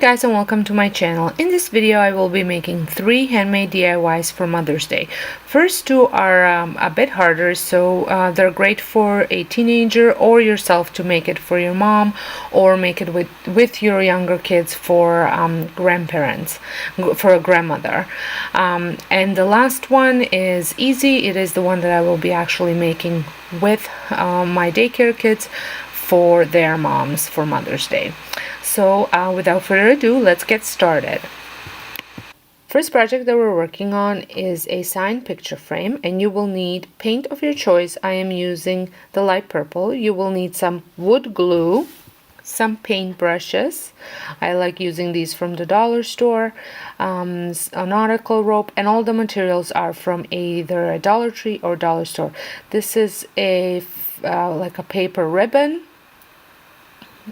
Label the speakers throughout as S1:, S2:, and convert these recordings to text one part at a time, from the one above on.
S1: guys, and welcome to my channel. In this video I will be making 3 handmade DIYs for Mother's Day. First two are a bit harder, so they're great for a teenager or yourself to make it for your mom, or make it with your younger kids for grandparents, for a grandmother. And the last one is easy. It is the one that I will be actually making with my daycare kids for their moms for Mother's Day. So without further ado, let's get started. First project that we're working on is a signed picture frame, and you will need paint of your choice. I am using the light purple. You will need some wood glue, some paint brushes. I like using these from the dollar store, a nautical rope, and all the materials are from either a Dollar Tree or dollar store. This is a like a paper ribbon.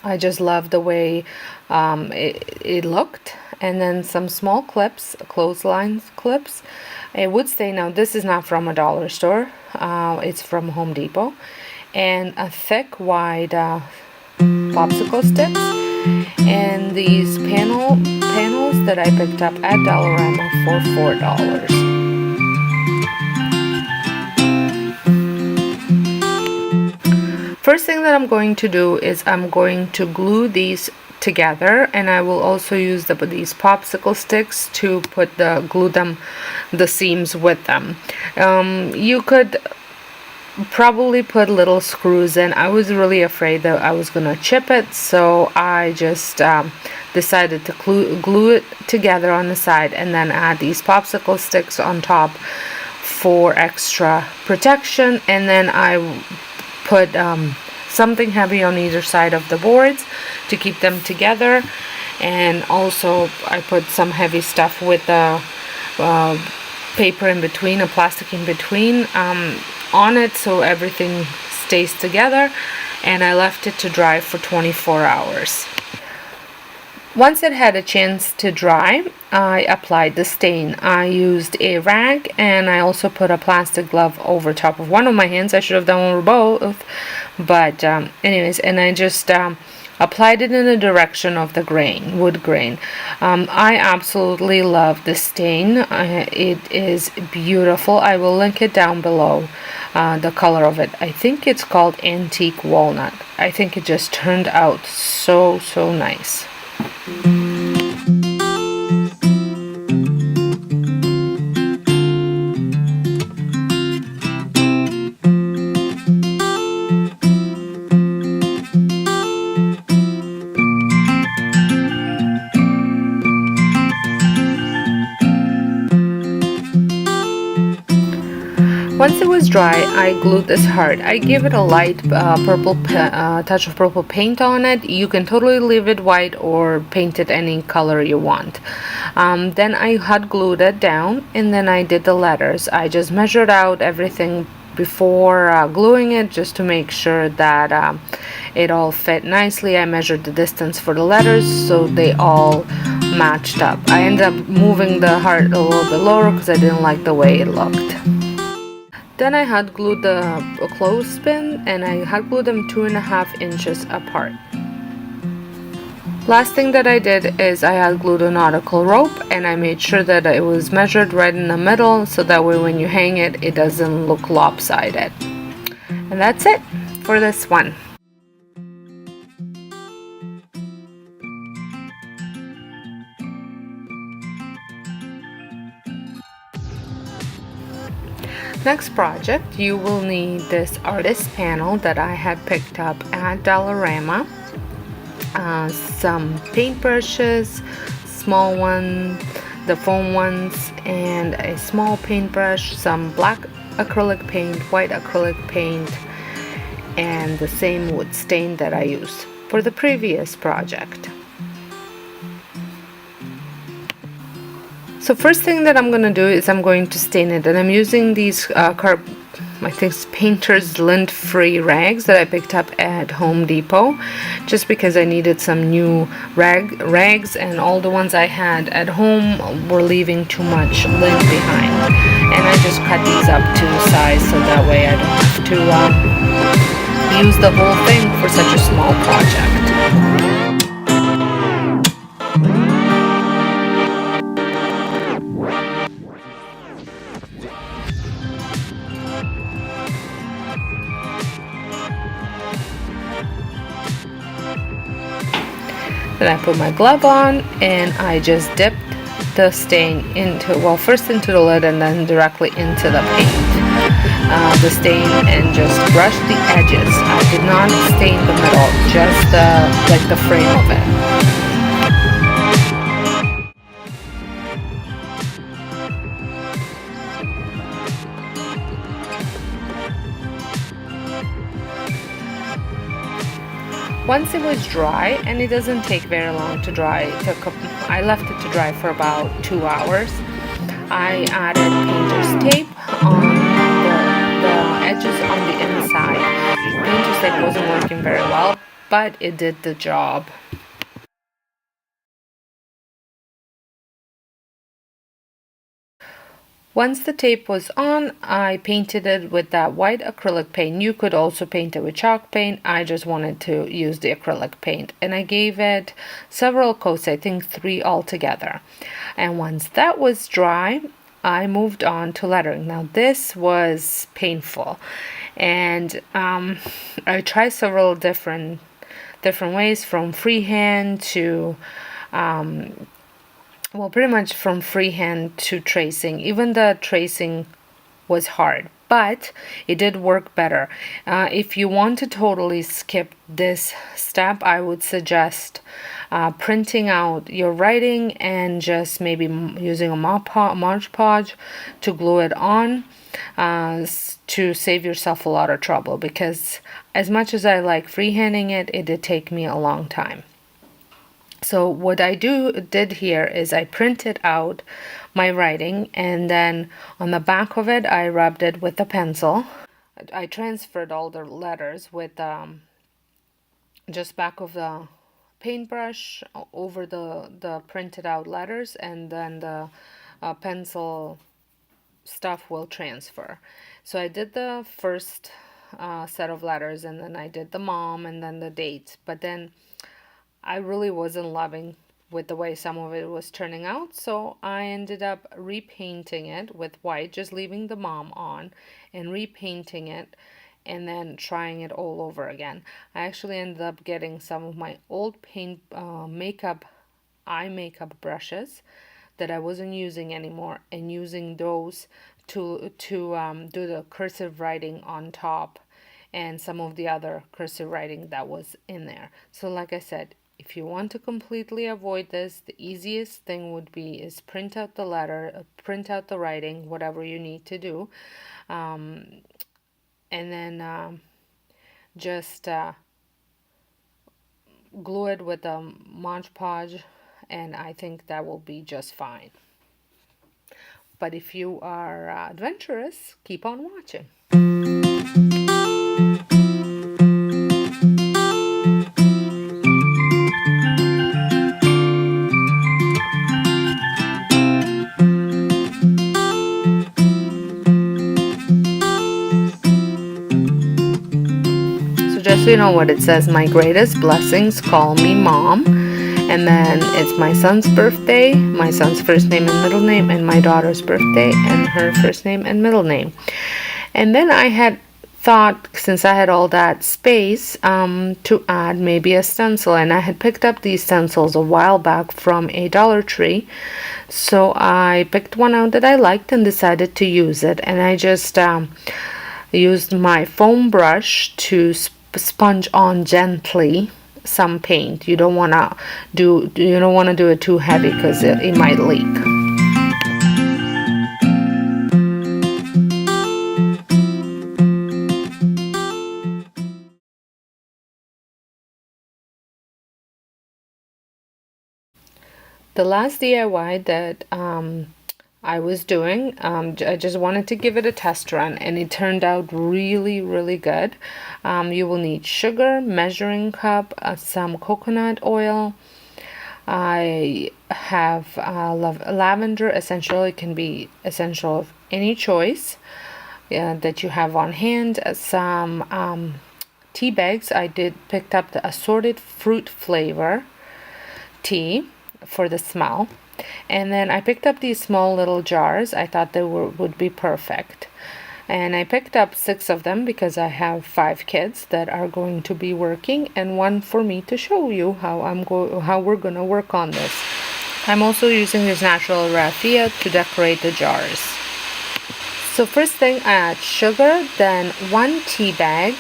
S1: I just love the way it looked. And then some small clips, clothesline clips. A wood stain. Now this is not from a dollar store, it's from Home Depot. And a thick, wide popsicle sticks. And these panels that I picked up at Dollarama for $4. First thing that I'm going to do is I'm going to glue these together, and I will also use these popsicle sticks to glue the seams with them. You could probably put little screws in. I was really afraid that I was gonna chip it, so I just decided to glue it together on the side and then add these popsicle sticks on top for extra protection. And then I put something heavy on either side of the boards to keep them together, and also I put some heavy stuff with the paper in between, a plastic in between on it, so everything stays together. And I left it to dry for 24 hours. Once it had a chance to dry, I applied the stain. I used a rag, and I also put a plastic glove over top of one of my hands. I should have done over both, but anyways, and I just applied it in the direction of the wood grain. I absolutely love the stain. It is beautiful. I will link it down below, the color of it. I think it's called Antique Walnut. I think it just turned out so nice. Once it was dry, I glued this hard. I gave it a light purple touch of purple paint on it. You can totally leave it white or paint it any color you want. Then I hot glued it down, and then I did the letters. I just measured out everything before gluing it, just to make sure that it all fit nicely. I measured the distance for the letters so they all matched up. I ended up moving the heart a little bit lower because I didn't like the way it looked. Then I hot glued the clothespin, and I hot glued them 2.5 inches apart. Last thing that I did is I hot glued a nautical rope, and I made sure that it was measured right in the middle, so that way when you hang it, it doesn't look lopsided. And that's it for this one. Next project, you will need this artist panel that I had picked up at Dollarama, some paintbrushes, small ones, the foam ones, and a small paintbrush, some black acrylic paint, white acrylic paint, and the same wood stain that I used for the previous project. So first thing that I'm gonna do is I'm going to stain it, and I'm using these I think it's painter's lint-free rags that I picked up at Home Depot, just because I needed some new rags, and all the ones I had at home were leaving too much lint behind. And I just cut these up to size, so that way I don't have to use the whole thing for such a small project. Then I put my glove on and I just dipped the stain into, well, first into the lid and then directly into the paint, the stain, and just brush the edges. I did not stain the middle, just like the frame of it. Once it was dry, and it doesn't take very long to dry, I left it to dry for about 2 hours. I added painter's tape on the edges on the inside. Painter's tape wasn't working very well, but it did the job. Once the tape was on, I painted it with that white acrylic paint. You could also paint it with chalk paint. I just wanted to use the acrylic paint, and I gave it several coats, I think 3 altogether. And once that was dry, I moved on to lettering. Now this was painful, and I tried several different ways, from freehand to well, pretty much from freehand to tracing. Even the tracing was hard, but it did work better. If you want to totally skip this step, I would suggest printing out your writing and just maybe using a Mod Podge to glue it on, to save yourself a lot of trouble, because as much as I like freehanding it, it did take me a long time. So what I did here is I printed out my writing, and then on the back of it I rubbed it with a pencil. I transferred all the letters with just back of the paintbrush over the printed out letters, and then the pencil stuff will transfer. So I did the first set of letters, and then I did the mom and then the dates, but then I really wasn't loving with the way some of it was turning out, so I ended up repainting it with white, just leaving the mom on, and repainting it, and then trying it all over again. I actually ended up getting some of my old paint eye makeup brushes that I wasn't using anymore, and using those to do the cursive writing on top and some of the other cursive writing that was in there. So like I said, if you want to completely avoid this, the easiest thing would be is print out the letter, print out the writing, whatever you need to do, and then just glue it with a Mod Podge, and I think that will be just fine. But if you are adventurous, keep on watching. Just so you know what it says, my greatest blessings, call me mom. And then it's my son's birthday, my son's first name and middle name, and my daughter's birthday and her first name and middle name. And then I had thought, since I had all that space, to add maybe a stencil, and I had picked up these stencils a while back from a Dollar Tree. So I picked one out that I liked and decided to use it, and I just used my foam brush to sponge on gently some paint. You don't want to do it too heavy, because it might leak. The last DIY that I was doing, I just wanted to give it a test run, and it turned out really, really good. You will need sugar, measuring cup, some coconut oil. I have lavender essential. It can be essential of any choice that you have on hand. Some tea bags. I picked up the assorted fruit flavor tea for the smell. And then I picked up these small little jars. I thought they would be perfect. And I picked up 6 of them because I have 5 kids that are going to be working, and one for me to show you how we're gonna work on this. I'm also using this natural raffia to decorate the jars. So first thing, I add sugar, then 1 tea bag,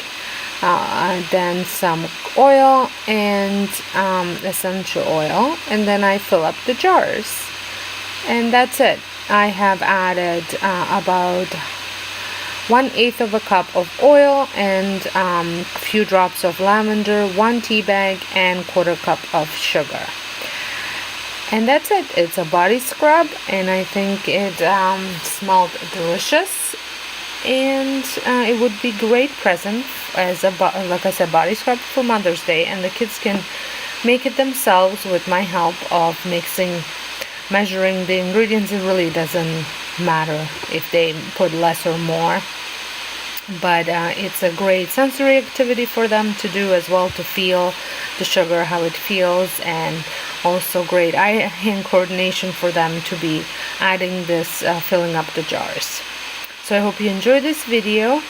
S1: then some oil and essential oil, and then I fill up the jars. And that's it. I have added about 1/8 of a cup of oil and a few drops of lavender, 1 tea bag, and 1/4 cup of sugar. And that's it. It's a body scrub, and I think it smelled delicious, and it would be great present as a like I said, body scrub for Mother's Day, and the kids can make it themselves with my help of measuring the ingredients. It really doesn't matter if they put less or more, but it's a great sensory activity for them to do as well, to feel the sugar, how it feels, and also great eye-hand coordination for them to be adding this, filling up the jars. So I hope you enjoyed this video,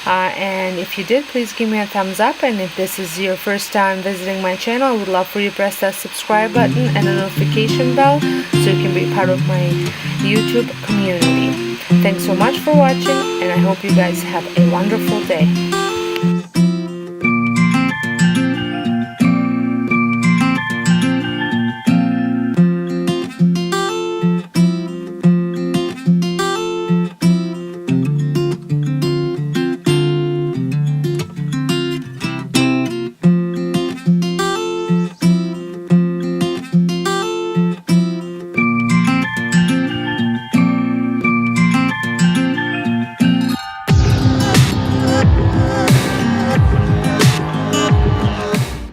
S1: and if you did, please give me a thumbs up, and if this is your first time visiting my channel, I would love for you to press that subscribe button and a notification bell so you can be part of my YouTube community. Thanks so much for watching, and I hope you guys have a wonderful day.